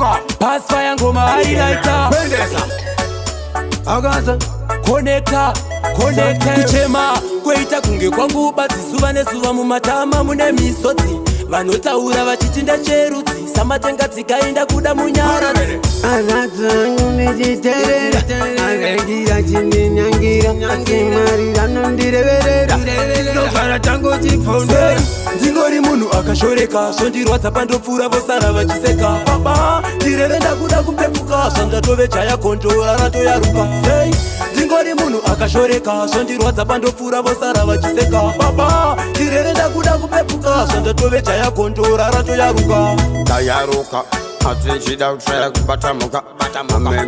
Pass fire ngoma highlighter Agaza Connector Kuchema Kweita kunge kwangu ubati zuva nezuva mumatama mune misodzi vanotaura vachiti ndacherudzi samatenga dzikaenda kuda munyara Azadzangu nechiterera Aregira chininyangira Achimarira nondireverera Ndogara tango chipondera Ndingori munhu akashoreka Zvondirwadza pandopfuura vosara vachiseka Baba, ndirerenda kuda kupepuka Zvandatove chaya kondora ratoyaruka Ndingori munhu akashoreka Zvondirwadza pandopfuura vosara vachiseka Baba, ndirerenda kuda kupepuka Zvandatove chaya kondora ratoyaruka Tayaruka Atinchida kutraya kubatamuka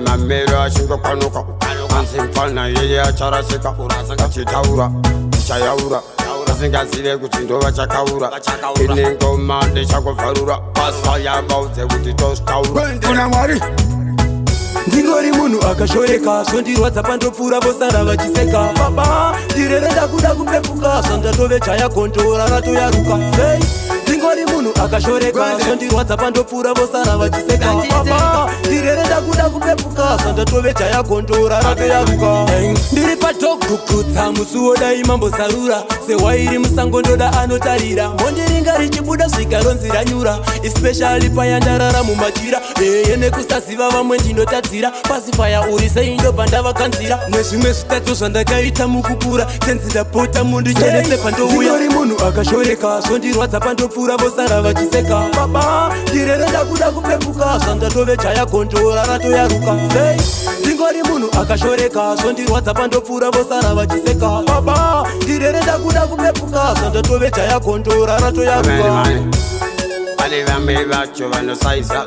Mamero ashingokwanuka Ansimfana yeye acharasika Achitaura, chayaura Asingazile kuti ndova chakaura Ine ngoma ndichakuvarura Paswa yabaudze kuti tostaura Kuna mwari Ndingori munhu akashoreka Zvondirwadza pandopfuura vosara vachiseka Baba, ndirerenda kuda kupepuka Zvandatove chaya kondora ratoyaruka Ndingori munhu akashoreka Zvondirwadza pandopfuura vosara vachiseka Baba, ndirerenda kuda kupepuka Zvandatove chaya kondora ratoyaruka Ndiri padhogukutsa musuwo dai mambozarura Sewairi musango ndoda anotarira Mondiringa richibuda svika ronzi ranyura Especially paya ndarara mumachira nekusaziva vamwe ndinotadzira Pasifaya uri sei ndobva ndavakanzira Nezvimwe zvitadzo zvandakaita mukukura Tenzi ndapota mundichenese pandouya Ndingori munhu akashoreka Zvondirwadza pandopfuura vosara vachiseka Baba, ndirerenda kuda kupepuka Zvandatove chaya kondora ratoyaruka Ndingori munhu akashoreka Zvondirwadza pandopfuura vosara vachiseka Baba, ndirerenda kuda kupepuka Zvandatove chaya kondora ratoyaruka Vale vamwe vacho vanosaiza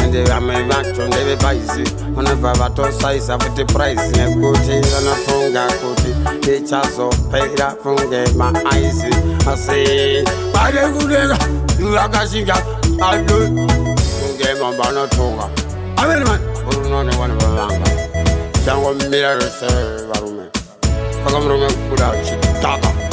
Ende vamwe vacho ndevebaizi Vanobva vatosaiza futi price Nekuti vanofunga kuti Ichazopera funge maaizi Asi Vale kudenga Vakashinga Ado Funge mambanotunga Amen man Urunone wane vavanga Chango mira rese varume Kakamrume kuda chitaka